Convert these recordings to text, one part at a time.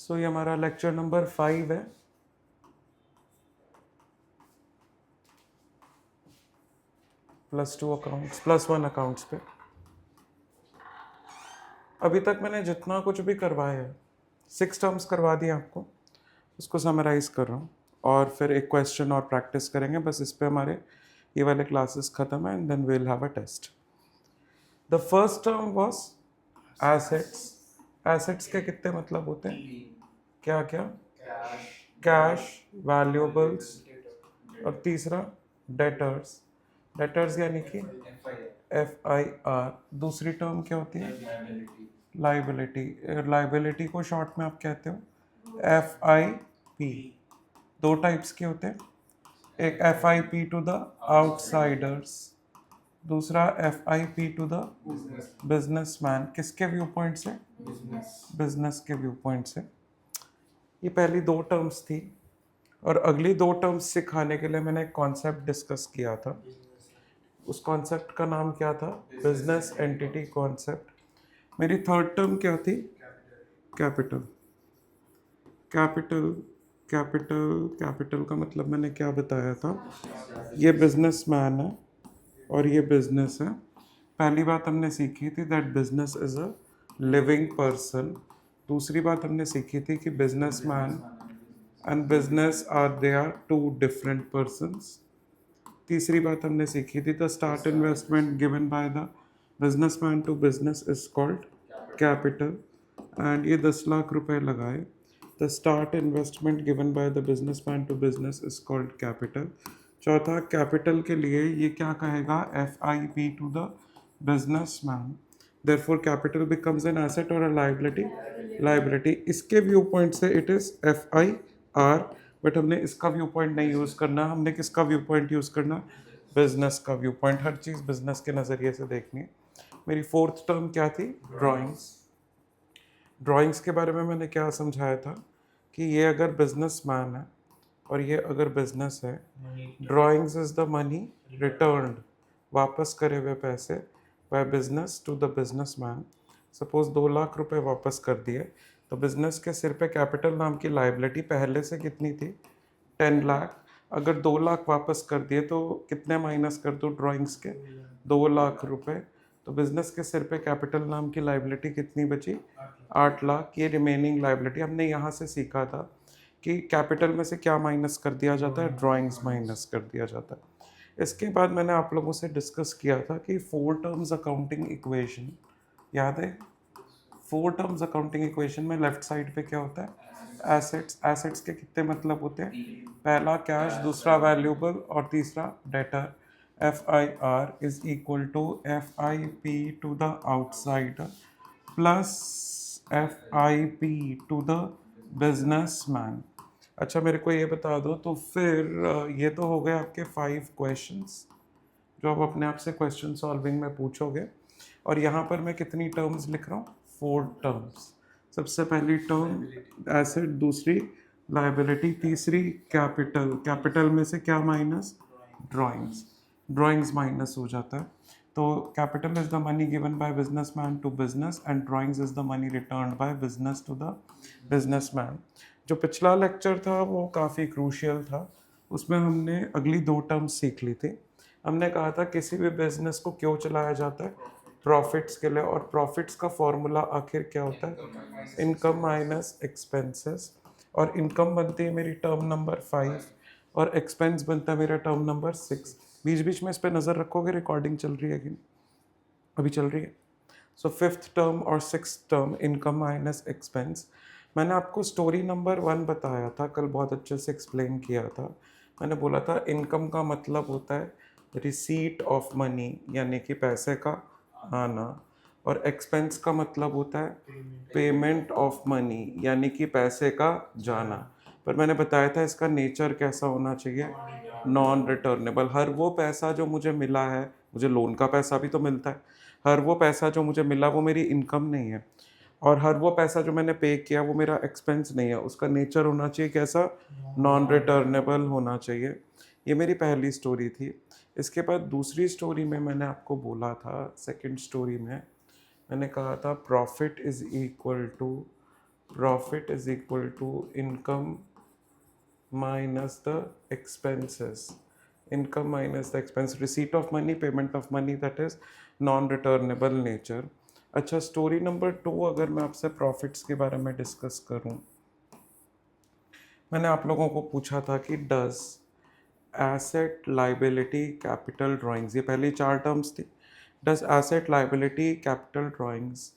सो ये हमारा lecture number 5 है। +2 अकाउंट्स, +1 अकाउंट्स पे। अभी तक मैंने जितना कुछ भी करवाया है, 6 टर्म्स करवा दिए आपको, उसको समराइज कर रहा हूँ और फिर एक क्वेश्चन और प्रैक्टिस करेंगे। बस इस पे हमारे ये वाले क्लासेस खत्म है and then we will have a test. The first term was assets. Assets के कितने मतलब होते हैं? क्या क्या? कैश, वैल्यूएबल्स और तीसरा डेटर्स। डेटर्स यानी कि FIR। दूसरी टर्म क्या होती है? लाइबिलिटी। लाइबिलिटी को शॉर्ट में आप कहते हो FIP। दो टाइप्स के होते हैं, एक FIP टू द आउटसाइडर्स, दूसरा FIP टू द बिजनेसमैन। किसके व्यू पॉइंट से? बिजनेस के व्यू पॉइंट से। ये पहली दो टर्म्स थी और अगली दो टर्म्स सिखाने के लिए मैंने एक कॉन्सेप्ट डिस्कस किया था। उस कॉन्सेप्ट का नाम क्या था? Business entity concept. मेरी थर्ड टर्म क्या थी? कैपिटल। कैपिटल कैपिटल कैपिटल का मतलब मैंने क्या बताया था? ये बिजनेसमैन है और ये बिजनेस है। पहली बात हमने सीखी थी that business is a living person. दूसरी बात हमने सीखी थी कि businessman and business are they are two different persons. तीसरी बात हमने सीखी थी the start investment given by the businessman to business is called capital. And ये 10 लाख रुपए लगाए। The start investment given by the businessman to business is called capital. चौथा, capital के लिए ये क्या कहेगा? FIP to the businessman. Therefore capital becomes an asset और अ लायबिलिटी? लायबिलिटी। इसके व्यू पॉइंट से इट इज FIR, बट हमने इसका व्यू पॉइंट नहीं यूज करना। हमने किसका व्यू पॉइंट यूज करना? बिजनेस का व्यू पॉइंट। हर चीज बिजनेस के नजरिए से देखनी है। मेरी फोर्थ टर्म क्या थी? ड्राइंग्स। ड्राइंग्स के बारे में मैंने क्या समझाया था कि ये अगर बिजनेसमैन है और ये अगर बिजनेस है, drawings is the money returned, वापस करे हुए पैसे by business to the businessman. Suppose 2 lakh रुपए वापस कर दिए तो बिजनेस के सिर पे कैपिटल नाम की लाइबिलिटी पहले से कितनी थी? 10 लाख। अगर 2 लाख वापस कर दिए तो कितने माइनस कर दो ड्राइंग्स के? 2 लाख रुपए। तो बिजनेस के सिर पे कैपिटल नाम की लाइबिलिटी कितनी बची? 8 लाख। ये रिमेनिंग लाइबिलिटी हमने यहाँ से सीखा था कि कैपिटल में से क्या माइनस कर दिया जाता है? ड्राइंग्स माइनस कर दिया जाता है। इसके बाद मैंने आप लोगों से डिस्कस किया था कि 4 टर्म्स अकाउंटिंग इक्वेशन याद है? 4 टर्म्स अकाउंटिंग इक्वेशन में लेफ्ट साइड पे क्या होता है? एसेट्स। एसेट्स के कितने मतलब होते हैं? पहला कैश, दूसरा वैल्यूएबल और तीसरा debtor. FIR is equal to FIP to the outsider plus FIP to the businessman. अच्छा, मेरे को ये बता दो तो फिर ये तो हो गए आपके 5 क्वेश्चंस जो आप अपने आप से क्वेश्चन सॉल्विंग में पूछोगे। और यहाँ पर मैं कितनी टर्म्स लिख रहा हूँ? 4 टर्म्स। सबसे पहली टर्म एसेट, दूसरी लायबिलिटी, तीसरी कैपिटल। कैपिटल में से क्या माइनस? ड्राइंग्स। ड्राइंग्स माइनस हो जाता है। तो capital is the money given by businessman to business and drawings is the money returned by business to the businessman. जो पिछला लेक्चर था वो काफ़ी क्रूशियल था। उसमें हमने अगली दो टर्म्स सीख ली थी। हमने कहा था किसी भी बिजनेस को क्यों चलाया जाता है? प्रॉफिट्स के लिए। और प्रॉफिट्स का फॉर्मूला आखिर क्या होता है? Income minus expenses. और इनकम बनती है मेरी टर्म नंबर 5 और एक्सपेंस बनता है मेरा टर्म नंबर 6। बीच बीच में इस पर नज़र रखोगे रिकॉर्डिंग चल रही है कि नहीं? अभी चल रही है। सो फिफ्थ टर्म और six term income minus expense. मैंने आपको स्टोरी नंबर 1 बताया था कल, बहुत अच्छे से एक्सप्लेन किया था। मैंने बोला था इनकम का मतलब होता है रिसीट ऑफ मनी यानी कि पैसे का आना, और एक्सपेंस का मतलब होता है पेमेंट ऑफ मनी यानी कि पैसे का जाना। पर मैंने बताया था इसका नेचर कैसा होना चाहिए? Non returnable. हर वो पैसा जो मुझे मिला है, मुझे लोन का पैसा भी तो मिलता है, हर वो पैसा जो मुझे मिला वो मेरी इनकम नहीं है, और हर वो पैसा जो मैंने पे किया वो मेरा एक्सपेंस नहीं है। उसका नेचर होना चाहिए कैसा? नॉन रिटर्नेबल होना चाहिए। ये मेरी पहली स्टोरी थी। इसके बाद दूसरी स्टोरी में मैंने आपको बोला था, सेकंड स्टोरी में मैंने कहा था profit is equal to profit is equal to income minus the expenses. Income minus the expense. Receipt of money, payment of money, that is non-returnable nature. अच्छा, स्टोरी नंबर 2 अगर मैं आपसे प्रॉफिट्स के बारे में डिस्कस करूं, मैंने आप लोगों को पूछा था कि does asset liability capital drawings, ये पहली 4 टर्म्स थी, does asset liability capital drawings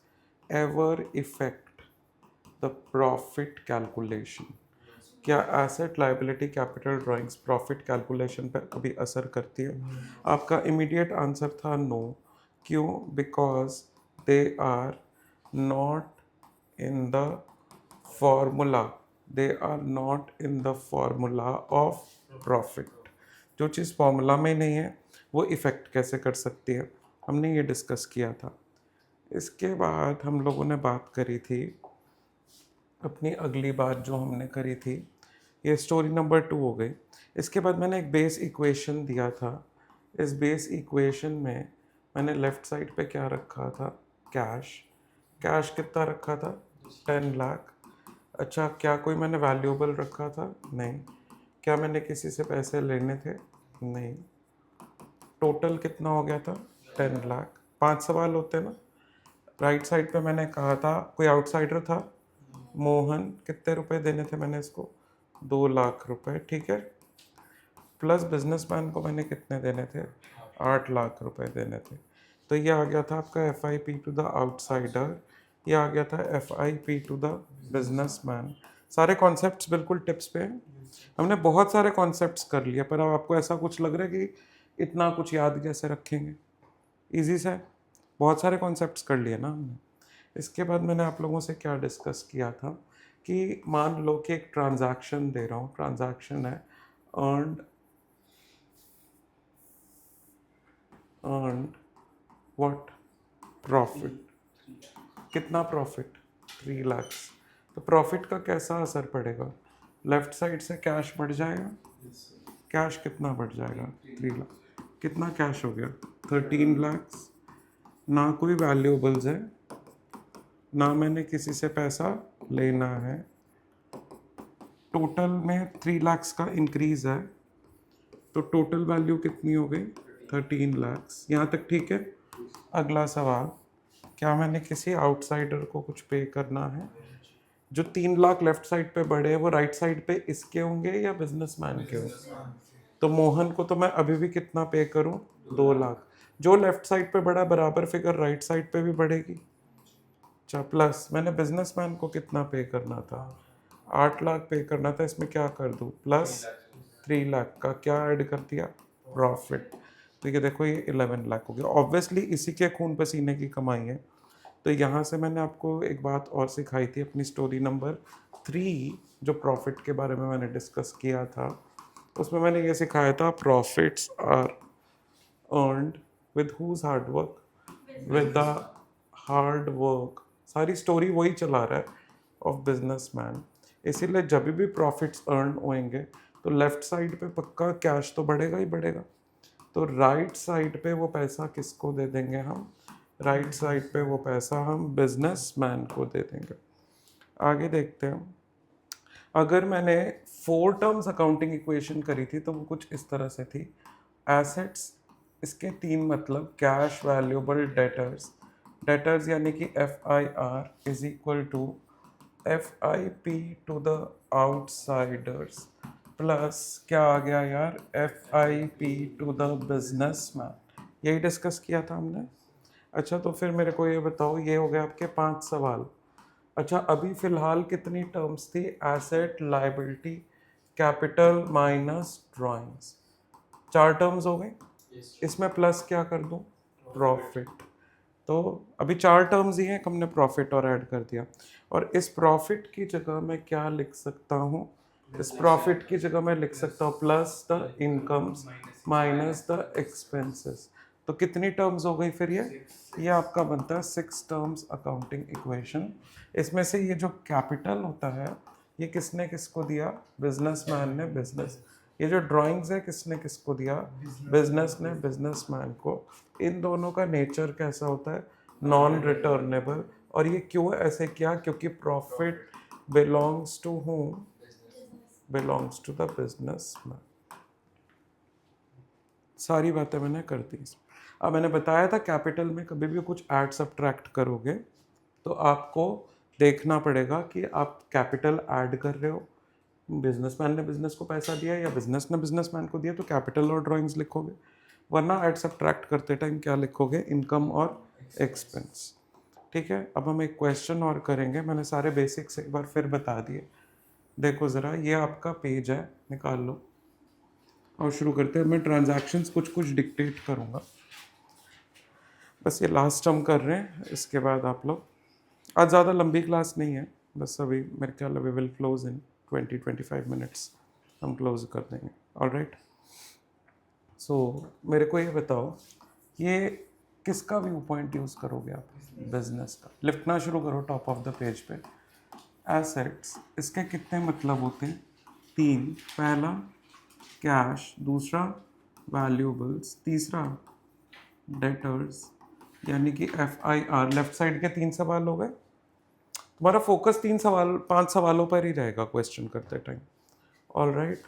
ever effect the profit calculation? क्या asset liability capital drawings profit calculation पर कभी असर करती है? आपका इमीडिएट आंसर था नो। क्यों? Because they are not in the formula, they are not in the formula of profit. जो चीज़ फॉर्मूला में नहीं है वो इफ़ेक्ट कैसे कर सकती है, हमने ये डिस्कस किया था। इसके बाद हम लोगों ने बात करी थी, अपनी अगली बात जो हमने करी थी, ये स्टोरी नंबर 2 हो गई। इसके बाद मैंने एक बेस इक्वेशन दिया था। इस बेस इक्वेशन में मैंने लेफ़्ट साइड पे क्या रखा था? कैश। कैश कितना रखा था? 10 लाख। अच्छा, क्या कोई मैंने वैल्यूएबल रखा था? नहीं। क्या मैंने किसी से पैसे लेने थे? नहीं। टोटल कितना हो गया था? 10 लाख। 5 सवाल होते ना। राइट साइड पे मैंने कहा था कोई आउटसाइडर था, मोहन, कितने रुपए देने थे मैंने इसको? 2 लाख रुपए, ठीक है। प्लस बिजनेसमैन को मैंने कितने देने थे? 8 लाख रुपए देने थे। तो ये आ गया था आपका FIP टू द आउटसाइडर, ये आ गया था FIP टू द बिजनेसमैन। सारे कॉन्सेप्ट्स बिल्कुल टिप्स पे हैं। हमने बहुत सारे कॉन्सेप्ट्स कर लिए, पर अब आपको ऐसा कुछ लग रहा है कि इतना कुछ याद कैसे रखेंगे? इजी से बहुत सारे कॉन्सेप्ट्स कर लिए ना हमने। इसके बाद मैंने आप लोगों से क्या डिस्कस किया था कि मान लो कि एक ट्रांजैक्शन दे रहा हूँ, ट्रांजैक्शन है अर्नड व्हाट? प्रॉफिट। कितना प्रॉफिट? 3 लाख। तो प्रॉफिट का कैसा असर पड़ेगा? लेफ्ट साइड से कैश बढ़ जाएगा। कैश कितना बढ़ जाएगा? 3 लाख। कितना कैश हो गया? 13 लाख। ना कोई वैल्यूएबल्स है, ना मैंने किसी से पैसा लेना है। टोटल में 3 लाख का इंक्रीज है, तो टोटल वैल्यू कितनी हो गई? 13 लाख। यहाँ तक ठीक है। अगला सवाल, क्या मैंने किसी आउटसाइडर को कुछ पे करना है? जो 3 लाख लेफ्ट साइड पे बढ़े वो राइट साइड पे इसके होंगे या बिजनेसमैन के होंगे? तो मोहन को तो मैं अभी भी कितना पे करूं? 2 लाख। जो लेफ्ट साइड पे बढ़ा बराबर फिगर राइट साइड पे भी बढ़ेगी। अच्छा, प्लस मैंने बिजनेसमैन को कितना पे करना था? 8 लाख पे करना था। इसमें क्या कर दूं? प्लस 3 लाख का क्या ऐड कर दिया? प्रॉफिट। तो ये देखो, ये 11 लाख हो गया। ऑब्वियसली इसी के खून पसीने की कमाई है। तो यहाँ से मैंने आपको एक बात और सिखाई थी अपनी स्टोरी नंबर 3, जो प्रॉफिट के बारे में मैंने डिस्कस किया था, उसमें मैंने ये सिखाया था profits are earned with whose hard work? With the hard work. सारी स्टोरी वही चला रहा है ऑफ बिजनेसमैन। इसीलिए जब भी प्रॉफिट्स अर्न होंगे तो लेफ्ट साइड पे पक्का कैश तो बढ़ेगा ही बढ़ेगा। तो राइट साइड पे वो पैसा किसको दे देंगे हम? राइट साइड पे वो पैसा हम बिजनेसमैन को दे देंगे। आगे देखते हैं। अगर मैंने 4 टर्म्स अकाउंटिंग इक्वेशन करी थी तो वो कुछ इस तरह से थी। एसेट्स, इसके 3 मतलब, कैश, वैल्यूएबल, डेटर्स। डेटर्स यानी कि FIR is equal to FIP to the outsiders plus क्या आ गया यार? FIP to the businessman. यही डिस्कस किया था हमने। अच्छा, तो फिर मेरे को ये बताओ, ये हो गए आपके 5 सवाल। अच्छा, अभी फिलहाल कितनी टर्म्स थी? Asset, liability, capital minus drawings. 4 terms हो गई। इसमें प्लस क्या कर दूं? प्रॉफिट। तो अभी 4 टर्म्स ही हैं, हमने प्रॉफिट और ऐड कर दिया। और इस प्रॉफिट की जगह मैं क्या लिख सकता हूँ? इस प्रॉफिट की जगह मैं लिख सकता हूँ plus the incomes minus the expenses. तो कितनी टर्म्स हो गई फिर? ये आपका बनता है 6 टर्म्स अकाउंटिंग इक्वेशन। इसमें से ये जो कैपिटल होता है, ये किसने किसको दिया? बिजनेसमैन ने बिजनेस। ये जो ड्राइंग्स है किसने किसको दिया? बिजनेस ने बिजनेसमैन को। इन दोनों का नेचर कैसा होता है? Non returnable. और ये क्यों ऐसे किया? क्योंकि profit belongs to whom? Belongs to the businessman. सारी बातें मैंने कर दी। अब मैंने बताया था कैपिटल में कभी भी कुछ ऐड सब्ट्रैक्ट करोगे तो आपको देखना पड़ेगा कि आप कैपिटल ऐड कर रहे हो, बिजनेसमैन ने बिजनेस को पैसा दिया या बिजनेस ने बिजनेसमैन को दिया, तो कैपिटल और ड्राइंग्स लिखोगे, वरना ऐड सब्ट्रैक्ट करते टाइम क्या लिखोगे? इनकम और एक्सपेंस। ठीक है, अब हम एक क्वेश्चन और करेंगे। मैंने सारे बेसिक्स एक बार फिर बता दिए। देखो ज़रा, ये आपका पेज है, निकाल लो और शुरू करते हैं। मैं ट्रांजैक्शंस कुछ कुछ डिक्टेट करूँगा, बस ये लास्ट हम कर रहे हैं, इसके बाद आप लोग, आज ज़्यादा लंबी क्लास नहीं है, बस अभी मेरे ख्याल we will close in 20-25 minutes, हम क्लोज कर देंगे। ऑलराइट, सो मेरे को ये बताओ, ये किसका व्यू पॉइंट यूज़ करोगे आप? बिजनेस का। लिखना शुरू करो टॉप ऑफ द पेज पे। एसेट्स, इसके कितने मतलब होते हैं? 3। पहला कैश, दूसरा वैल्यूएबल्स, तीसरा डेटर्स, यानी कि FIR। लेफ्ट साइड के 3 सवाल हो गए। तुम्हारा फोकस 5 सवालों पर ही रहेगा क्वेश्चन करते time. Alright,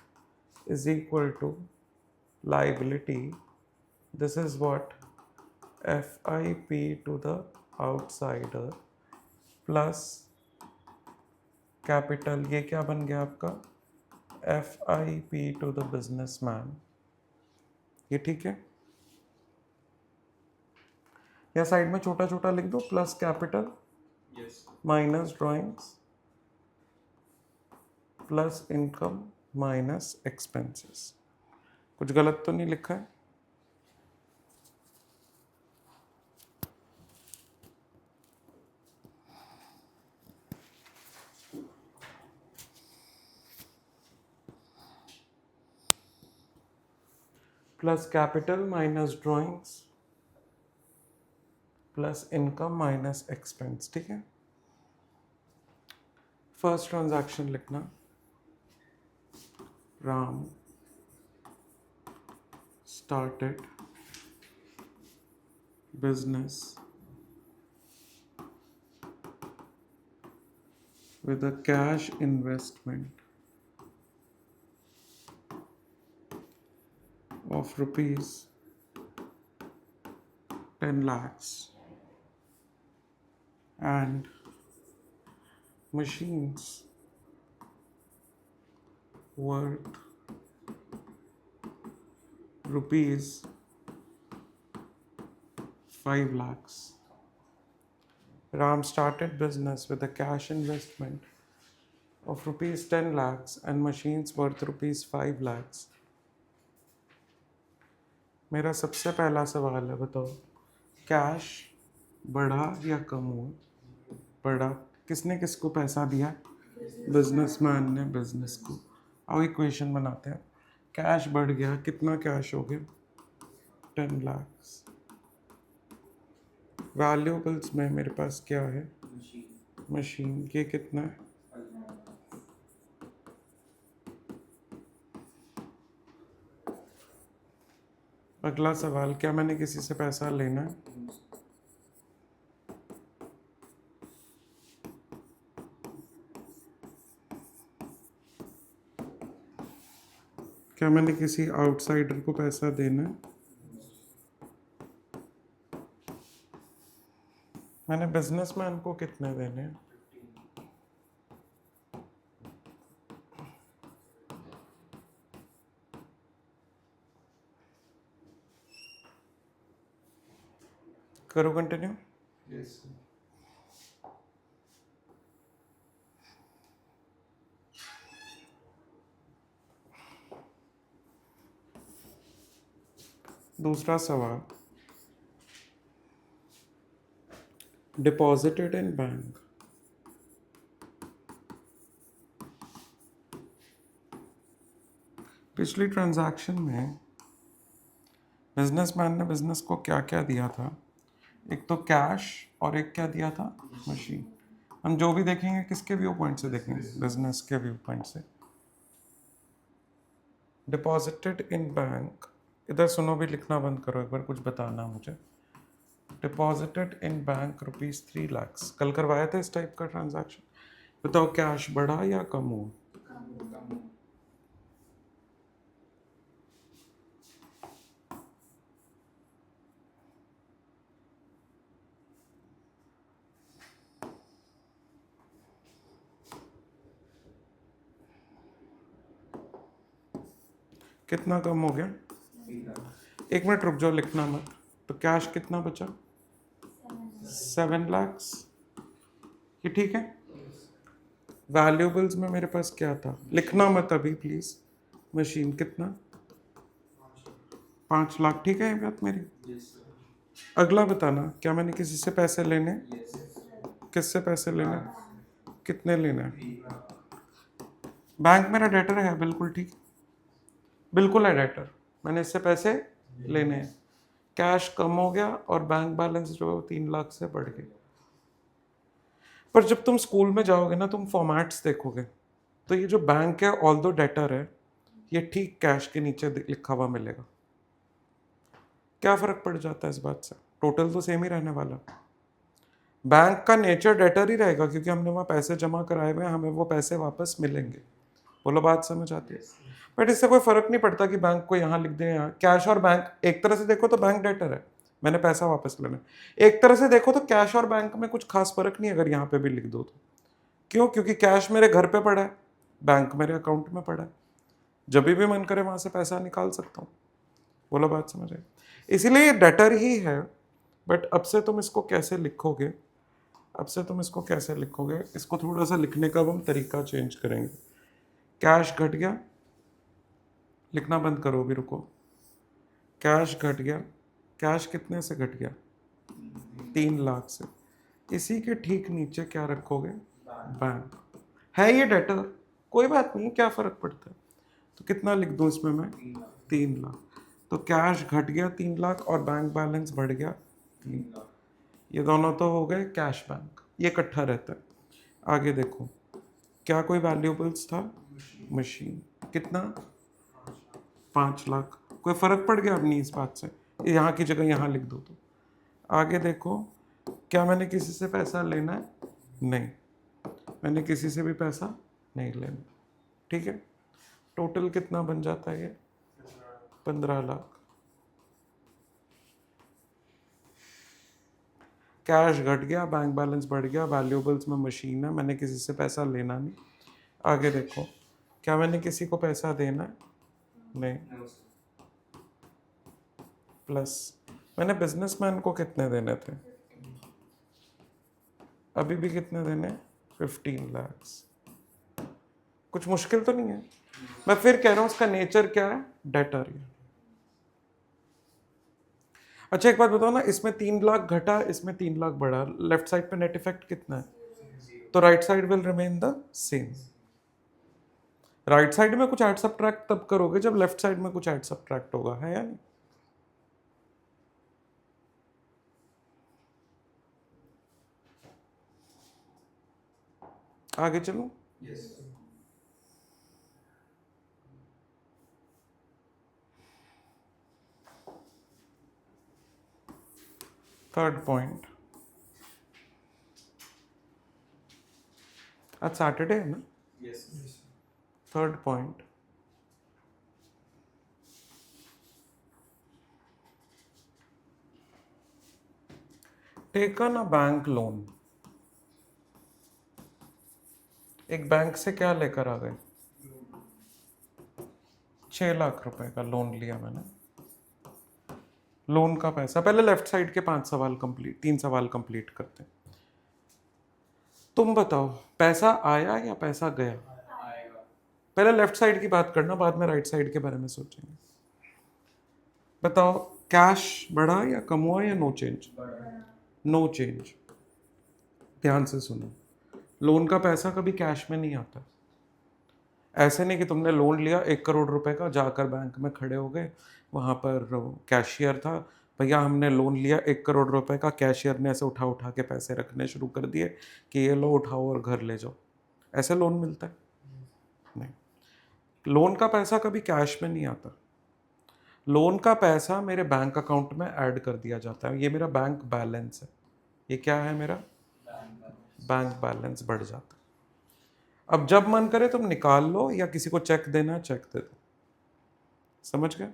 is equal to liability, this is what, FIP to the outsider plus capital, ये क्या बन गया आपका? FIP to the businessman. ये ठीक है? या साइड में छोटा छोटा लिख दो, plus capital minus drawings plus income minus expenses. कुछ गलत तो नहीं लिखा है? Plus capital minus drawings plus income minus expense. ठीक है, फर्स्ट ट्रांजैक्शन लिखना, Ram started business with a cash investment of rupees 10 lakhs and machines worth rupees 5 lakhs. Ram started business with a cash investment of rupees 10 lakhs and machines worth rupees 5 lakhs. मेरा सबसे पहला सवाल है, बताओ cash बढ़ा या कम हुआ? बढ़ा। किसने किसको पैसा दिया? बिजनेसमैन ने बिजनेस को। अब इक्वेशन बनाते हैं। कैश बढ़ गया, कितना कैश हो गया? 10 lakhs। वैल्यूएबल्स में मेरे पास क्या है? मशीन। ये कितना है? अगला सवाल, क्या मैंने किसी से पैसा लेना है? क्या मैंने किसी आउटसाइडर को पैसा देना है? मैंने बिजनेसमैन को कितने देने हैं? करो कंटिन्यू। दूसरा सवाल, डिपॉजिटेड इन बैंक, पिछली ट्रांजैक्शन में बिजनेसमैन ने बिजनेस को क्या क्या दिया था? एक तो कैश और एक क्या दिया था? मशीन। हम जो भी देखेंगे किसके व्यू पॉइंट से देखेंगे? बिजनेस के व्यू पॉइंट से। डिपॉजिटेड इन बैंक, इधर सुनो भी, लिखना बंद करो, एक बार कुछ बताना मुझे। Deposited in bank rupees 3 lakhs। कल करवाया था इस टाइप का ट्रांजैक्शन। बताओ कैश बढ़ा या कम हुआ? कितना कम हो गया? 1 मिनट रुक जाओ, लिखना मत। तो कैश कितना बचा? 7 lakhs। ये ठीक है। वैल्यूएबल्स में मेरे पास क्या था? लिखना मत अभी प्लीज। मशीन कितना? 5 लाख। ठीक है ये बात मेरी। अगला बताना, क्या मैंने किसी से पैसे लेने? किससे पैसे लेने? कितने लेने? बैंक मेरा डेटर है, बिल्कुल ठीक, बिल्कुल है डेटर। मैंने इससे पैसे लेने हैं। कैश कम हो गया और बैंक बैलेंस जो 3 लाख से बढ़ गया। पर जब तुम स्कूल में जाओगे ना, तुम फॉर्मेट्स देखोगे, तो ये जो बैंक है ऑल दो डेटर है, ये ठीक कैश के नीचे लिखा हुआ मिलेगा। क्या फर्क पड़ जाता है इस बात से? टोटल तो सेम ही रहने वाला। बैंक का नेचर डेटर ही रहेगा क्योंकि हमने वहाँ पैसे जमा कराए हुए हैं, हमें वो पैसे वापस मिलेंगे। बोलो बात समझ आती है? बट इससे कोई फर्क नहीं पड़ता कि बैंक को यहाँ लिख दें यहाँ। कैश और बैंक एक तरह से देखो तो बैंक डेटर है, मैंने पैसा वापस लेना है। एक तरह से देखो तो कैश और बैंक में कुछ खास फर्क नहीं अगर यहाँ पे भी लिख दो तो। क्यों? क्योंकि कैश मेरे घर पे पड़ा है, बैंक मेरे अकाउंट में पड़ा है, जब भी मन करे वहां से पैसा निकाल सकता हूँ। बोलो बात समझ आए? इसीलिए ये डेटर ही है। बट अब से तुम इसको कैसे लिखोगे? अब से तुम इसको कैसे लिखोगे? इसको थोड़ा सा लिखने का अब हम तरीका चेंज करेंगे। कैश घट गया, लिखना बंद करो अभी, रुको। कैश घट गया। कैश कितने से घट गया? 3 लाख से। इसी के ठीक नीचे क्या रखोगे? बैंक। है ये डेटर, कोई बात नहीं, क्या फर्क पड़ता है? तो कितना लिख दूं इसमें मैं? 3 लाख। तो कैश घट गया 3 लाख और बैंक बैलेंस बढ़ गया 3 लाख। ये दोनों तो हो गए कैश बैंक, ये इकट्ठा रहता है। आगे देखो, क्या कोई वैल्यूएबल्स था? मशीन। कितना? 5 लाख। कोई फर्क पड़ गया अब नहीं इस बात से? यहाँ की जगह यहाँ लिख दो तो। आगे देखो, क्या मैंने किसी से पैसा लेना है? नहीं, मैंने किसी से भी पैसा नहीं लेना। ठीक है, टोटल कितना बन जाता है ये? 15 लाख। कैश घट गया, बैंक बैलेंस बढ़ गया, वैल्यूएबल्स में मशीन है, मैंने किसी से पैसा लेना नहीं। आगे देखो, क्या मैंने किसी को पैसा देना है? नहीं। प्लस मैंने बिजनेसमैन को कितने देने थे? अभी भी कितने देने? 15 lakhs। कुछ मुश्किल तो नहीं है? मैं फिर कह रहा हूँ उसका नेचर क्या है? डेटर। अच्छा एक बात बताओ ना, इसमें 3 लाख घटा, इसमें 3 लाख बढ़ा, लेफ्ट साइड पे नेट इफेक्ट कितना है? तो right side will remain the same. Right side में कुछ ऐड सब्ट्रैक्ट तब करोगे जब लेफ्ट साइड में कुछ ऐड सब्ट्रैक्ट होगा, है या नहीं? आगे चलो। थर्ड पॉइंट, आज सैटरडे है ना? Third point, taken a bank loan. एक बैंक से क्या लेकर आ गए? 6 लाख रुपए का लोन लिया मैंने। लोन का पैसा, पहले लेफ्ट साइड के 5 सवाल कंप्लीट, 3 सवाल कंप्लीट करते हैं। तुम बताओ, पैसा आया या पैसा गया? पहले लेफ्ट साइड की बात करना, बाद में राइट साइड के बारे में सोचेंगे। बताओ, कैश बढ़ा या कम हुआ या नो चेंज? No change. ध्यान से सुनो, लोन का पैसा कभी कैश में नहीं आता। ऐसे नहीं कि तुमने लोन लिया 1 करोड़ रुपए का, जाकर बैंक में खड़े हो गए, वहाँ पर कैशियर था, भैया हमने लोन लिया 1 करोड़ रुपए का, कैशियर ने ऐसे उठा उठा के पैसे रखने शुरू कर दिए कि ये लो उठाओ और घर ले जाओ। ऐसे लोन मिलता है? नहीं। लोन का पैसा कभी कैश में नहीं आता। लोन का पैसा मेरे बैंक अकाउंट में ऐड कर दिया जाता है, ये मेरा बैंक बैलेंस है। ये क्या है? मेरा बैंक बैलेंस बढ़ जाता है। अब जब मन करे तुम निकाल लो, या किसी को चेक देना चेक दे दो। समझ गए?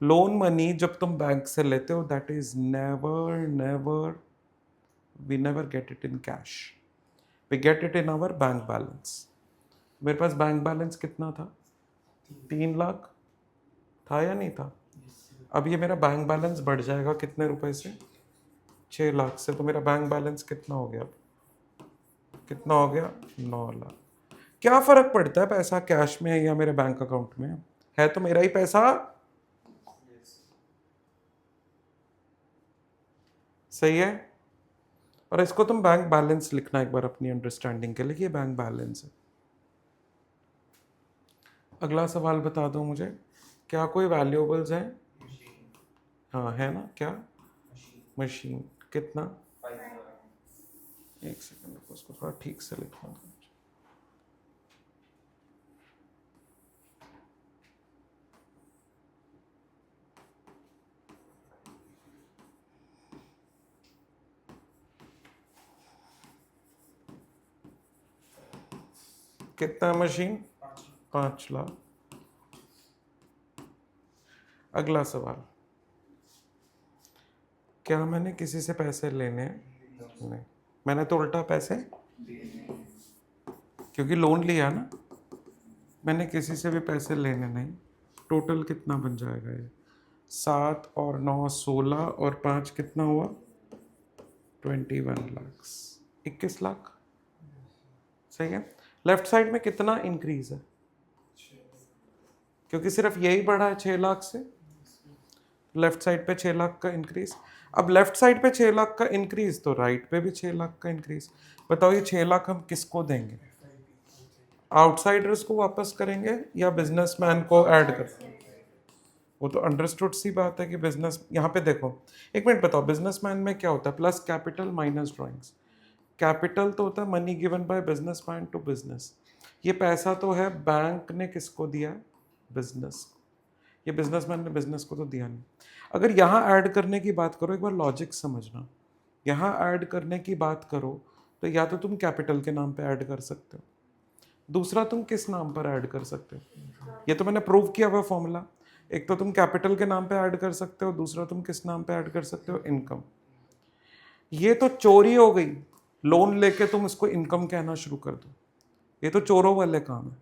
लोन मनी जब तुम बैंक से लेते हो, that is never we never get it in cash, we get it in our bank balance. मेरे पास बैंक बैलेंस कितना था? 3 लाख था या नहीं था? अब ये मेरा बैंक बैलेंस बढ़ जाएगा कितने रुपए से? 6 लाख से। तो मेरा बैंक बैलेंस कितना हो गया? कितना हो गया? 9 लाख। क्या फर्क पड़ता है पैसा कैश में है या मेरे बैंक अकाउंट में? है तो मेरा ही पैसा। सही है? और इसको तुम बैंक बैलेंस लिखना एक बार अपनी अंडरस्टैंडिंग के लिए कि ये बैंक बैलेंस है। अगला सवाल बता दो मुझे, क्या कोई वैल्यूएबल्स है? हाँ है ना। क्या? मशीन। कितना? एक सेकंड, उसको थोड़ा ठीक से लिखना। कितना मशीन? 5 लाख। अगला सवाल, क्या मैंने किसी से पैसे लेने हैं? नहीं। मैंने तो उल्टा पैसे, क्योंकि लोन लिया ना, मैंने किसी से भी पैसे लेने नहीं। टोटल कितना बन जाएगा ये? 7 और 9 16 और 5 कितना हुआ? 21 लाख। 21 लाख। सही है। लेफ्ट साइड में कितना इंक्रीज है? क्योंकि सिर्फ यही बढ़ा है 6 लाख से, लेफ्ट साइड पे 6 लाख का इंक्रीज। अब लेफ्ट साइड पे 6 लाख का इंक्रीज, तो राइट पे भी 6 लाख का इंक्रीज। बताओ ये 6 लाख हम किसको देंगे? आउटसाइडर्स को वापस करेंगे या बिजनेसमैन को ऐड कर? वो तो अंडरस्टूड सी बात है कि बिजनेस, यहाँ पे देखो, एक मिनट बताओ, बिजनेसमैन में क्या होता है? Plus capital minus drawings. Capital तो होता है money given by businessman to business. ये पैसा तो है बैंक ने किसको दिया है? बिजनेस। ये बिजनेसमैन ने बिजनेस को तो दिया नहीं। अगर यहाँ ऐड करने की बात करो, एक बार लॉजिक समझना, यहाँ ऐड करने की बात करो तो या तो तुम कैपिटल के नाम पे ऐड कर सकते हो, दूसरा तुम किस नाम पर ऐड कर सकते हो? ये तो मैंने प्रूव किया हुआ फॉर्मूला। एक तो तुम कैपिटल के नाम पे ऐड कर सकते हो, दूसरा तुम किस नाम पे ऐड कर सकते हो? इनकम। ये तो चोरी हो गई, लोन लेके तुम इसको इनकम कहना शुरू कर दो, ये तो चोरों वाले काम है।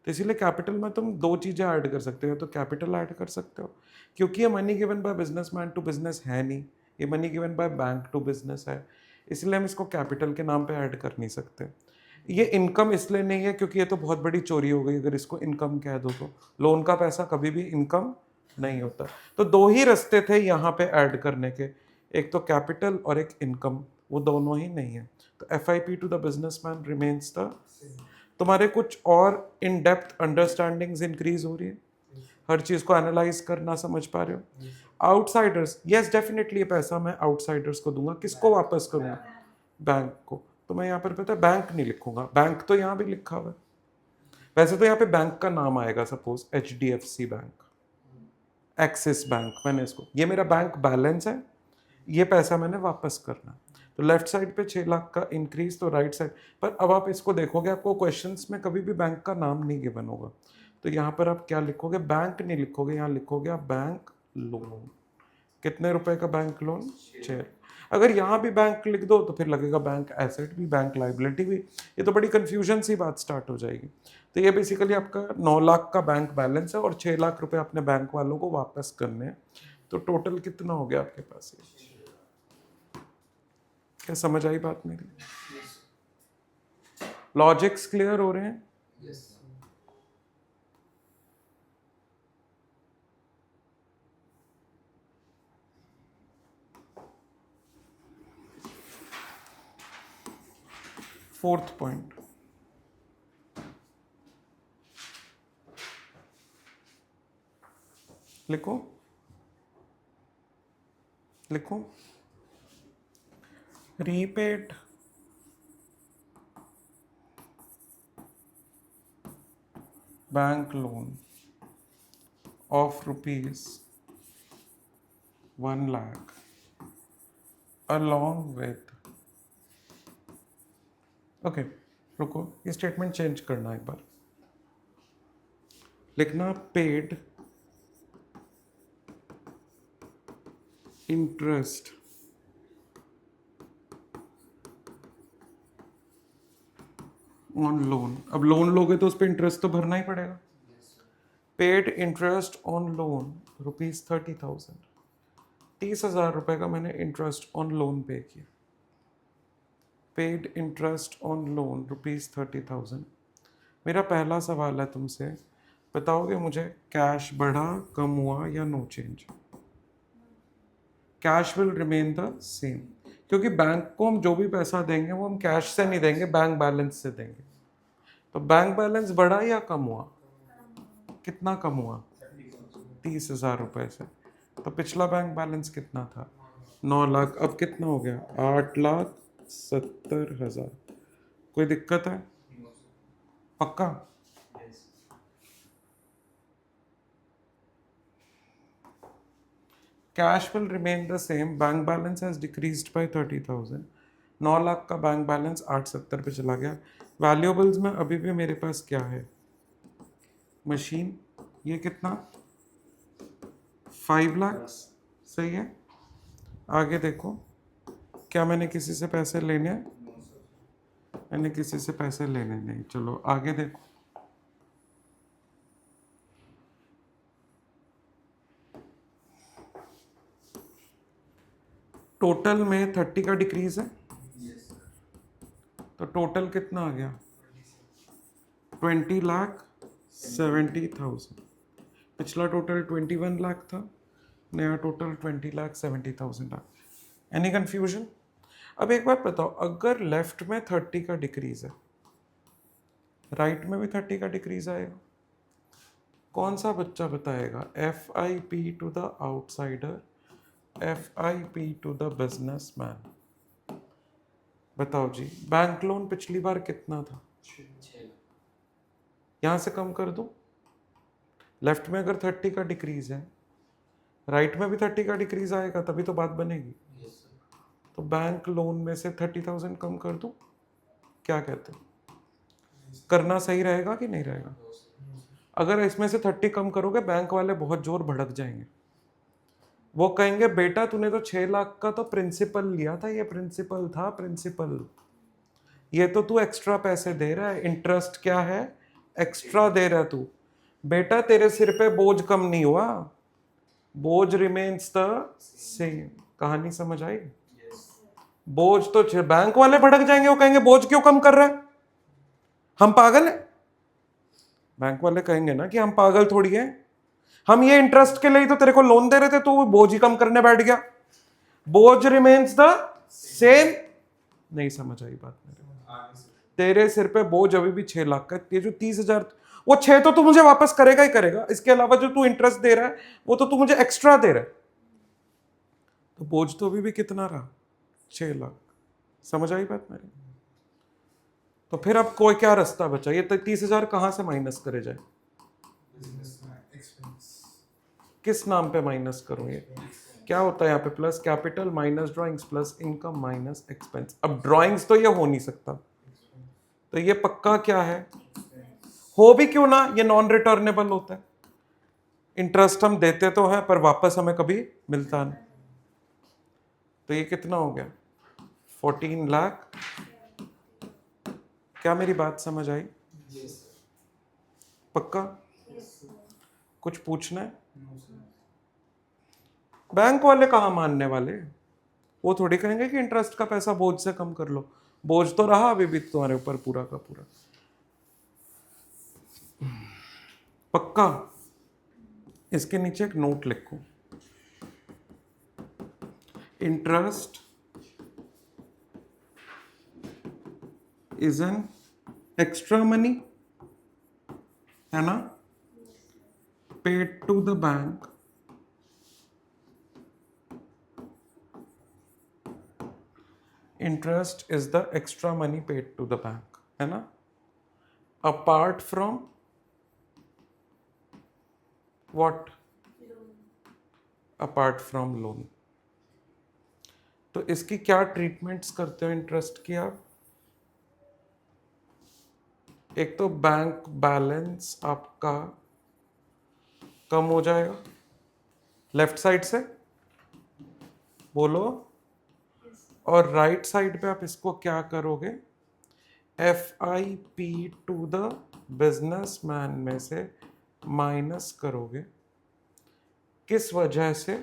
तो इसीलिए कैपिटल में तुम दो चीजें ऐड कर सकते हो, तो कैपिटल ऐड कर सकते हो, क्योंकि ये money given by businessman to business है नहीं, ये money given by bank to business है, इसलिए हम इसको कैपिटल के नाम पे ऐड कर नहीं सकते। ये इनकम इसलिए नहीं है क्योंकि ये तो बहुत बड़ी चोरी हो गई अगर इसको इनकम कह दो तो। लोन का पैसा कभी भी इनकम नहीं होता। तो दो ही रास्ते थे यहाँ पे ऐड करने के, एक तो कैपिटल और एक इनकम, वो दोनों ही नहीं है। तो FIP to the businessman remains the. तुम्हारे कुछ और इन डेप्थ अंडरस्टैंडिंग्स इंक्रीज हो रही है, हर चीज को एनालाइज करना समझ पा रहे हो। आउटसाइडर्स, यस डेफिनेटली ये पैसा मैं आउटसाइडर्स को दूंगा, किसको वापस करूंगा? बैंक को। तो मैं यहाँ पर पता है बैंक नहीं लिखूंगा, बैंक तो यहाँ भी लिखा हुआ है। वैसे तो यहाँ पे बैंक का नाम आएगा, suppose HDFC bank, axis bank, मैंने इसको, ये मेरा बैंक बैलेंस है, ये पैसा मैंने वापस करना। तो लेफ्ट साइड पे 6 लाख का इंक्रीज, तो राइट साइड पर अब आप इसको देखोगे, आपको क्वेश्चंस में कभी भी बैंक का नाम नहीं गिवन होगा, तो यहाँ पर आप क्या लिखोगे? बैंक नहीं लिखोगे, यहाँ लिखोगे आप बैंक लोन। कितने रुपए का बैंक लोन? 6। अगर यहाँ भी बैंक लिख दो तो फिर लगेगा बैंक एसेट भी, बैंक लाइबिलिटी भी, ये तो बड़ी कंफ्यूजन सी बात स्टार्ट हो जाएगी। तो ये बेसिकली आपका 9 लाख का बैंक बैलेंस है और 6 लाख रुपए अपने बैंक वालों को वापस करने हैं। तो टोटल कितना हो गया आपके पास? क्या समझ आई बात मेरी? लॉजिक्स क्लियर हो रहे हैं? फोर्थ पॉइंट, लिखो लिखो, repaid bank loan of ₹1 lakh along with, okay, रुको, ये स्टेटमेंट चेंज करना एक बार, लिखना पेड इंटरेस्ट ऑन लोन। अब लोन लोगे तो उस पर इंटरेस्ट तो भरना ही पड़ेगा। पेड इंटरेस्ट ऑन लोन ₹30,000, 30,000 रुपये का मैंने इंटरेस्ट ऑन लोन पे किया। Paid interest on loan ₹30,000। मेरा पहला सवाल है तुमसे, बताओगे मुझे कैश बढ़ा, कम हुआ या no change? Cash will remain the same, क्योंकि बैंक को हम जो भी पैसा देंगे वो हम कैश से नहीं देंगे, बैंक बैलेंस से देंगे। तो बैंक बैलेंस बढ़ा या कम हुआ? कितना कम हुआ? 30,000 रुपये से। तो पिछला बैंक बैलेंस कितना था? 9 लाख। अब कितना हो गया? 8,70,000। कोई दिक्कत है? पक्का? Cash will remain the same, bank balance has decreased bye 30,000। 9 lakh का बैंक बैलेंस 870 पे चला गया। वैल्यूएबल्स में अभी भी मेरे पास क्या है? मशीन, ये कितना? 5 लाख। सही है। आगे देखो, क्या मैंने किसी से पैसे लेने हैं? मैंने किसी से पैसे लेने नहीं। चलो आगे देखो, टोटल में 30 का डिक्रीज है, तो टोटल कितना आ गया? 20,70,000। पिछला टोटल 21 लाख था, नया टोटल 20,70,000। Any confusion? अब एक बात बताओ, अगर लेफ्ट में 30 का डिक्रीज है, राइट में भी 30 का डिक्रीज आएगा, कौन सा बच्चा बताएगा? FIP to the outsider, FIP to the businessman. बताओ जी, बैंक लोन पिछली बार कितना था? यहां से कम कर दूं? लेफ्ट में अगर 30 का डिक्रीज है, राइट में भी 30 का डिक्रीज आएगा, तभी तो बात बनेगी। तो बैंक लोन में से 30,000 कम कर दूं? क्या कहते हो? करना सही रहेगा कि नहीं रहेगा? अगर इसमें से 30 कम करोगे, बैंक वाले बहुत जोर भड़क जाएंगे। वो कहेंगे बेटा तूने तो 6 लाख का तो प्रिंसिपल लिया था, ये प्रिंसिपल था, प्रिंसिपल। ये तो तू एक्स्ट्रा पैसे दे रहा है, इंटरेस्ट क्या है? एक्स्ट्रा दे रहा है तू। बेटा तेरे सिर पे बोझ कम नहीं हुआ, बोझ रिमेन्स द सेम। कहानी समझ आई? बोझ तो बैंक वाले भड़क जाएंगे, वो कहेंगे बोझ क्यों कम कर रहा है, हम पागल हैं। बैंक वाले कहेंगे ना कि हम पागल थोड़ी हैं, हम ये इंटरेस्ट के लिए तो तेरे को लोन दे रहे थे, तो वो बोझ ही कम करने बैठ गया। बोझ रिमेन्स द सेम। नहीं समझ आई बात मेरे? तेरे सिर पे बोझ अभी भी 6 लाख का। ये जो 30,000, वो 6 तो तू मुझे वापस करेगा ही करेगा, इसके अलावा जो तू इंटरेस्ट दे रहा है वो तो तू मुझे एक्स्ट्रा दे रहा है। तो बोझ तो अभी भी कितना रहा? 6 लाख। समझ आई बात मेरी? तो फिर अब कोई क्या रास्ता बचा? ये 30,000 कहां से माइनस करे जाए? किस नाम पे माइनस करूं? ये क्या होता है यहाँ पे? Plus capital minus drawings plus income minus expense. अब ड्राइंग्स तो ये हो नहीं सकता, तो ये पक्का क्या है? हो भी क्यों ना, ये नॉन रिटर्नेबल होता है। इंटरेस्ट हम देते तो है पर वापस हमें कभी मिलता नहीं। तो ये कितना हो गया? 14 लाख। क्या मेरी बात समझ आई? पक्का? कुछ पूछना है? बैंक वाले कहाँ मानने वाले? वो थोड़ी कहेंगे कि इंटरेस्ट का पैसा बोझ से कम कर लो। बोझ तो रहा अभी भी तुम्हारे ऊपर पूरा का पूरा। पक्का? इसके नीचे एक नोट लिखो, interest is an extra money, है ना, paid to the bank interest is the extra money paid to the bank, है ना, apart from what? Apart from loan. तो इसकी क्या ट्रीटमेंट्स करते हो इंटरेस्ट की आप? एक तो बैंक बैलेंस आपका कम हो जाएगा लेफ्ट साइड से, बोलो, और राइट साइड पे आप इसको क्या करोगे, FIP टू द बिजनेसमैन में से माइनस करोगे। किस वजह से?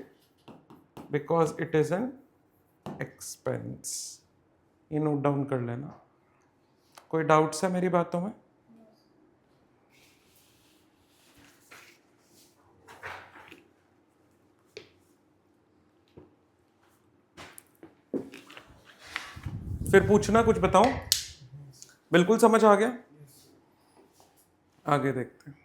Because it is an expense. ये नोट डाउन कर लेना। कोई डाउट्स है मेरी बातों में? फिर पूछना, कुछ बताओ। बिल्कुल समझ आ गया? आगे देखते हैं।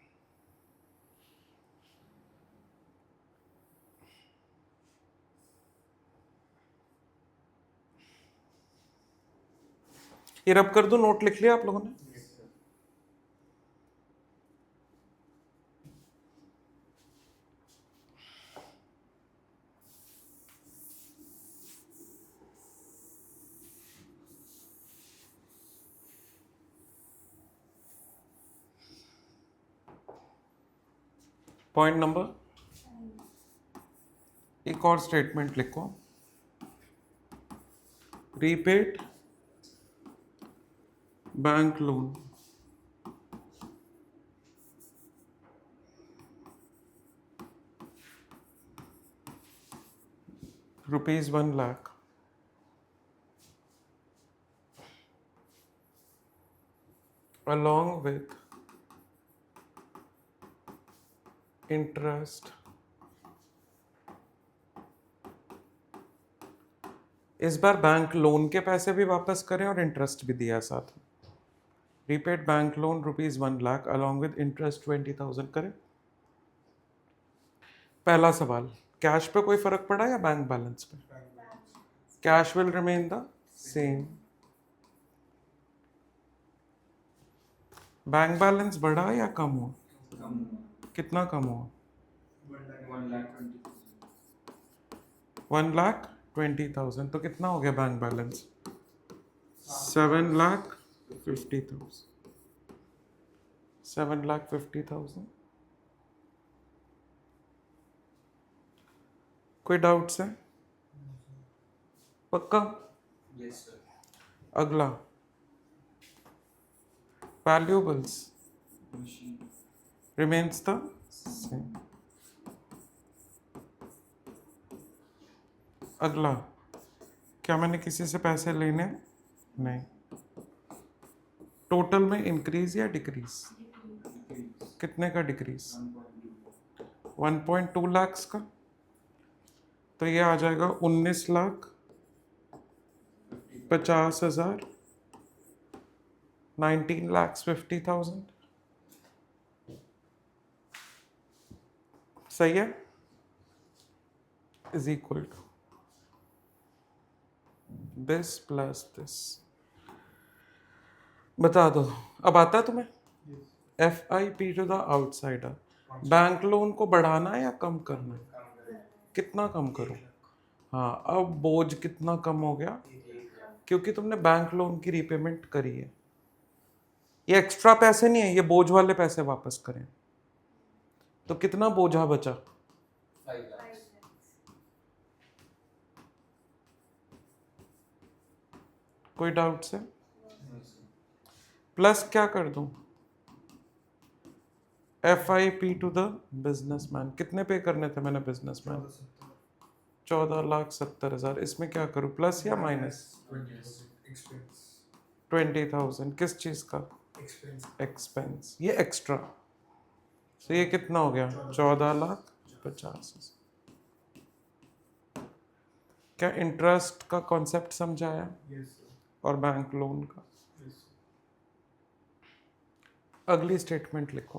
ये रब कर दो, नोट लिख लिया आप लोगों ने? पॉइंट नंबर, एक और स्टेटमेंट लिखो, repaid bank loan ₹1,00,000 along with interest। इस बार बैंक लोन के पैसे भी वापस करें और इंटरेस्ट भी दिया साथ में। Repaid bank loan ₹1,00,000 along with interest 20,000 करें। पहला सवाल, कैश पे कोई फर्क पड़ा या बैंक बैलेंस पे? Cash will remain the same. Bank balance बढ़ा या कम हुआ? कितना कम हुआ? 1,20,000। तो कितना हो गया बैंक बैलेंस? 7,50,000। 7,50,000। कोई डाउट्स है? पक्का? Yes sir. अगला, वैल्यूएबल्स remains the same। अगला, क्या मैंने किसी से पैसे लेने? नहीं। टोटल में इंक्रीज या डिक्रीज? कितने का डिक्रीज? 1.2 लाख का। तो ये आ जाएगा 19,50,000, 19,50,000। सही है? Is equal to this plus this. बता दो, अब आता है तुम्हें? FIP to the outsider. Bank loan को बढ़ाना है या कम करना है? कितना कम करूं? हाँ, अब बोझ कितना कम हो गया? क्योंकि तुमने बैंक लोन की रीपेमेंट करी है। ये एक्स्ट्रा पैसे नहीं है, ये बोझ वाले पैसे वापस करें। तो कितना बोझा बचा? 5 लाख। कोई डाउट्स है? प्लस क्या कर दूं? FIP to the businessman. कितने पे करने थे मैंने बिजनेसमैन? 14,70,000। इसमें क्या करूं, प्लस या माइनस? 20,000। किस चीज का? एक्सपेंस। ये एक्स्ट्रा। तो ये कितना हो गया? 14,50,000। क्या इंटरेस्ट का कॉन्सेप्ट समझाया? और बैंक लोन का। अगली स्टेटमेंट लिखो,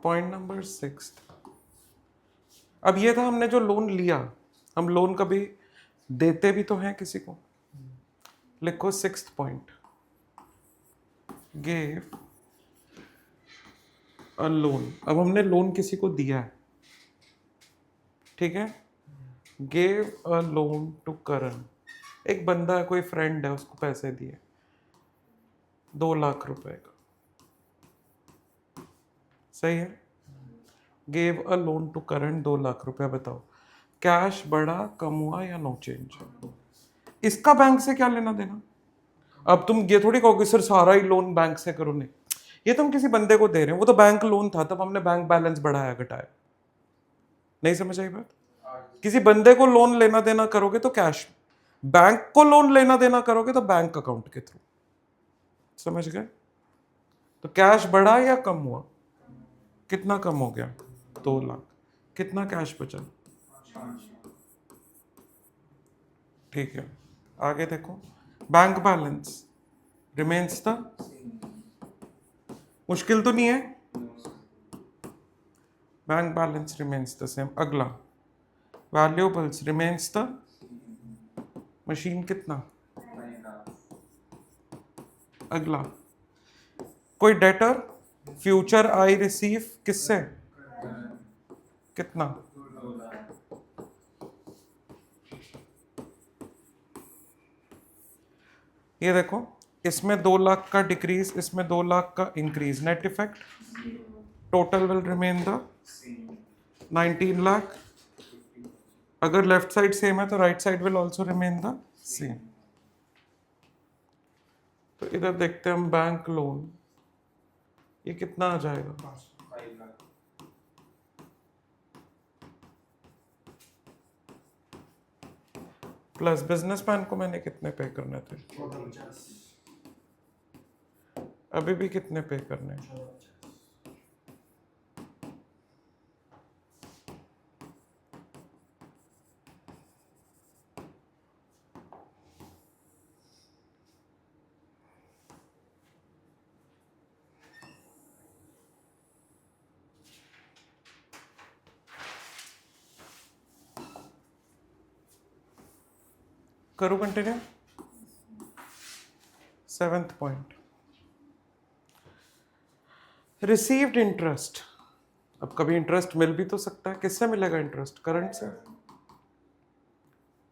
पॉइंट नंबर 6। अब ये था हमने जो लोन लिया, हम लोन कभी देते भी तो हैं किसी को। लिखो 6th point, give a loan. अब हमने लोन किसी को दिया है, ठीक है? गिव अ लोन टू करण एक बंदा है, कोई फ्रेंड है, उसको पैसे दिए 2 लाख रुपए का, सही है, गेव अ लोन टू करण 2 लाख रुपए। बताओ कैश बढ़ा, कम हुआ या नो चेंज? इसका बैंक से क्या लेना देना? अब तुम ये थोड़ी कहोगे सर सारा ही लोन बैंक से करो, नहीं, ये तुम किसी बंदे को दे रहे हो, वो तो बैंक लोन था, तब हमने बैंक बैलेंस बढ़ाया घटाया, नहीं समझ आई बात? किसी बंदे को लोन लेना देना करोगे तो कैश, बैंक को लोन लेना देना करोगे तो बैंक अकाउंट के थ्रू, समझ गए? तो कैश बढ़ा या कम हुआ? कितना कम हो गया? 2 लाख। कितना कैश बचा? ठीक है, आगे देखो, बैंक बैलेंस रिमेन्स द, मुश्किल तो नहीं है, bank balance remains the same. अगला वैल्यूएबल्स रिमेन्स द, मशीन कितना? अगला कोई डेटर, फ्यूचर आई रिसीव किससे, कितना? ये देखो, इसमें 2 लाख का डिक्रीज, इसमें 2 लाख का increase, net effect total will remain the 19 lakh. अगर लेफ्ट साइड सेम है तो right side will also remain the same. तो इधर देखते हैं हम बैंक लोन, ये कितना आ जाएगा? 5 लाख। प्लस बिजनेसमैन को मैंने कितने पे करने थे? अभी भी कितने पे करने हैं? करूँ continue? 7th point, received interest. अब कभी इंटरेस्ट मिल भी तो सकता है, किससे मिलेगा इंटरेस्ट? करंट से,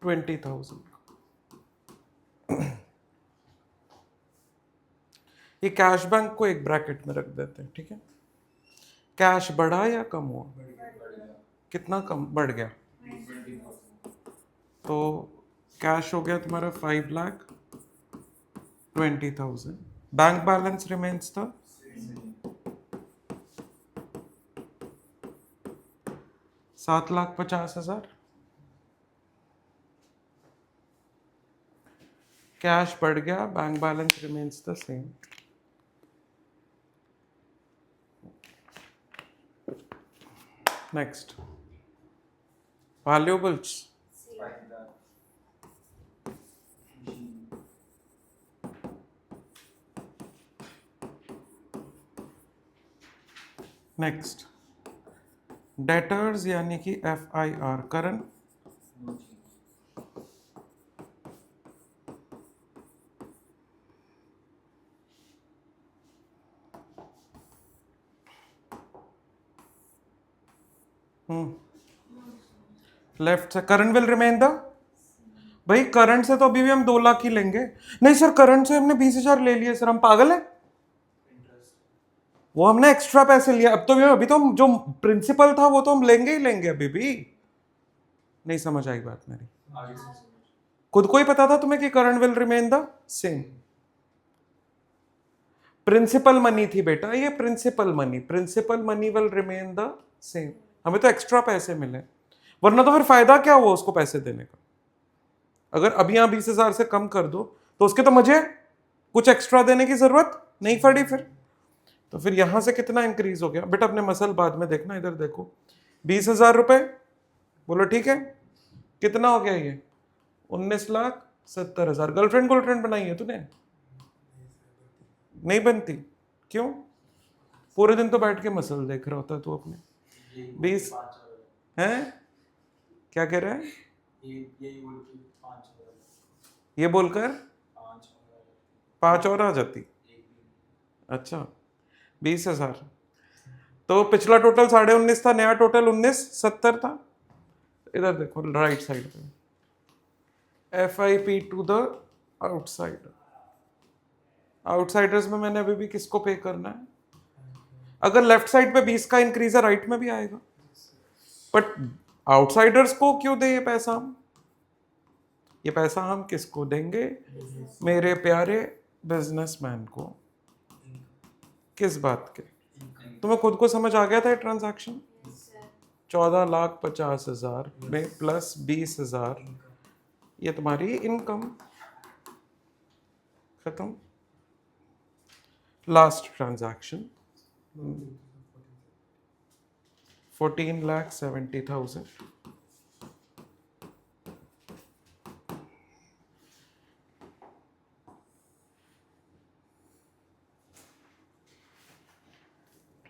20,000। ये कैश बैंक को एक ब्रैकेट में रख देते हैं, ठीक है? कैश बढ़ा या कम हुआ? कितना कम बढ़ गया? तो कैश हो गया तुम्हारा 5,20,000। बैंक बैलेंस रिमेन्स था 7,50,000। कैश बढ़ गया, bank balance remains the same. Next, valuables 5 lakh. Next, debtors यानी कि FIR current, no change. Left से करंट विल रिमेन द, भाई करंट से तो अभी भी हम 2 लाख ही लेंगे। नहीं सर करंट से हमने 20,000 ले लिए सर, हम पागल हैं? इंटरेस्ट। वो हमने एक्स्ट्रा पैसे लिया, अब तो अभी तो हम जो प्रिंसिपल था वो तो हम लेंगे ही लेंगे, अभी भी नहीं समझ आई बात मेरी? आगे से खुद को ही पता था तुम्हें कि current will remain the same. Principal money थी बेटा, ये principal money will remain the same. हमें तो एक्स्ट्रा पैसे मिले, वरना तो फिर फायदा क्या हुआ उसको पैसे देने का? अगर अभी यहां 20,000 से कम कर दो तो उसके तो मुझे कुछ एक्स्ट्रा देने की जरूरत नहीं पड़ी फिर। तो फिर यहां से कितना इंक्रीज हो गया बेटा? अपने मसल बाद में देखना, इधर देखो, 20,000 रुपए, बोलो ठीक है, कितना हो गया ये? 19,70,000। गर्लफ्रेंड बनाई है तूने? नहीं बनती, क्यों? पूरे दिन तो बैठ के मसल देख रहा होता है तू अपने। 20 हैं? क्या कह रहा है? ये बोलकर 5 और आ जाती। अच्छा, 20,000। तो पिछला टोटल 19.5 था, नया टोटल 19,70 था। इधर देखो राइट साइड पे, FIP to the outsider. Outsiders में मैंने अभी भी किसको पे करना है? अगर लेफ्ट साइड पे 20 का इंक्रीज है, राइट में भी आएगा, बट आउटसाइडर्स को क्यों दे ये पैसा हम? ये पैसा हम किसको देंगे? मेरे प्यारे बिजनेसमैन को। किस बात के? तुम्हें खुद को समझ आ गया था ये ट्रांजैक्शन? 14,50,000 में प्लस 20,000, ये तुम्हारी इनकम। खत्म। Last transaction 14,70,000।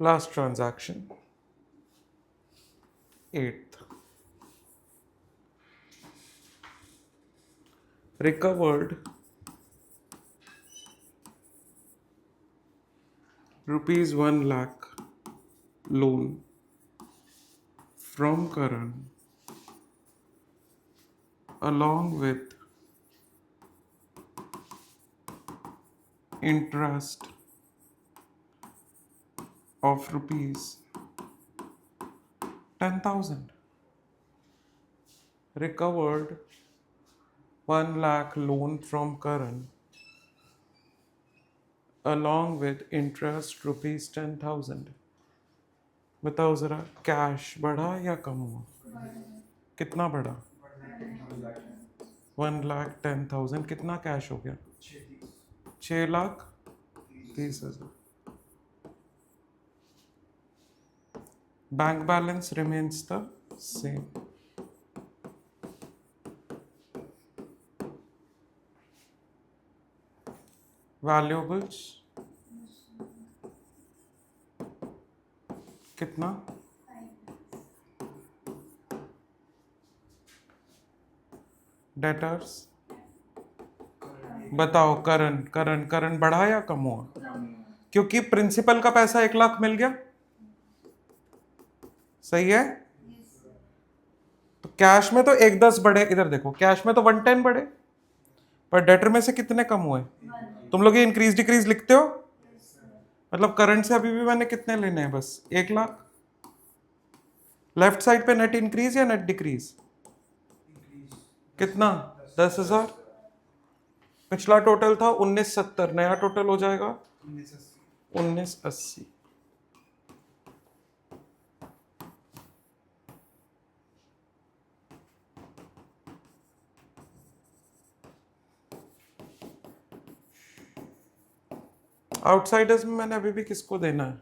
Last transaction, 8th. Recovered rupees 1 lakh loan from Karan along with interest of rupees 10,000. Recovered 1 lakh loan from Karan along with interest rupees 10,000. बताओ जरा, कैश बढ़ा या कम हुआ? कितना बढ़ा? 1,10,000। कितना कैश हो गया? 6,30,000। Bank balance remains the same. Valuables कितना? Debtors बताओ, करण करण करण बढ़ा या कम हुआ? क्योंकि प्रिंसिपल का पैसा 1 लाख मिल गया, सही है? तो कैश में तो 1,10 बढ़े, इधर देखो, कैश में तो 110 बढ़े, पर डेटर में से कितने कम हुए? तुम लोग ये इंक्रीज डिक्रीज लिखते हो? मतलब करंट से अभी भी मैंने कितने लेने हैं? बस 1 लाख। लेफ्ट साइड पे नेट इंक्रीज या नेट डिक्रीज? कितना? 10,000। पिछला टोटल था 1970, नया टोटल हो जाएगा 1980। आउटसाइडर्स में मैंने अभी भी किसको देना है?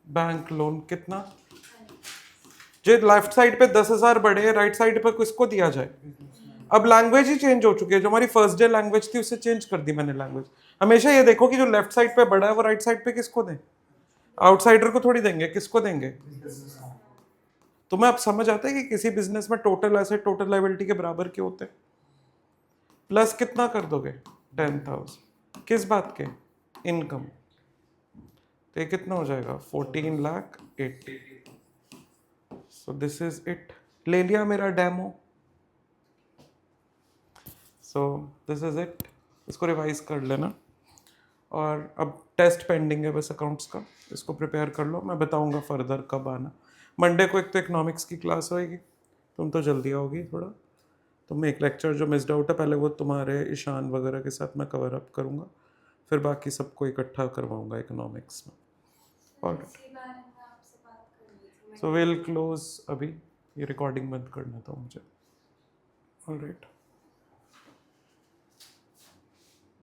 Bank loan. कितना? जो लेफ्ट साइड पे 10,000 बढ़े, राइट साइड पे किसको दिया जाए? अब लैंग्वेज ही चेंज हो चुकी है। जो हमारी फर्स्ट डे लैंग्वेज थी उसे चेंज कर दी मैंने लैंग्वेज। हमेशा ये देखो कि जो लेफ्ट साइड पे बढ़ा है वो राइट साइड पे किसको दें? आउटसाइडर को थोड़ी देंगे, किसको देंगे? तुम्हें अब समझ आता है कि किसी बिजनेस में टोटल एसेट टोटल लायबिलिटी के बराबर क्यों होते हैं? प्लस कितना कर दोगे? 10,000। किस बात के? इनकम। तो ये कितना हो जाएगा? 14,80,000। So this is it. ले लिया मेरा demo. So this is it. इसको रिवाइज कर लेना, और अब टेस्ट पेंडिंग है बस अकाउंट्स का, इसको प्रिपेयर कर लो। मैं बताऊंगा फर्दर कब आना। मंडे को एक तो इकोनॉमिक्स की क्लास होएगी, तुम तो जल्दी आओगी थोड़ा, तो मैं एक लेक्चर जो मिस्ड आउट है पहले वो तुम्हारे ईशान वगैरह के साथ मैं कवर अप करूँगा, फिर बाकी सबको इकट्ठा करवाऊँगा इकोनॉमिक्स में। Alright, so will close. अभी ये रिकॉर्डिंग बंद करना था मुझे। ऑलराइट।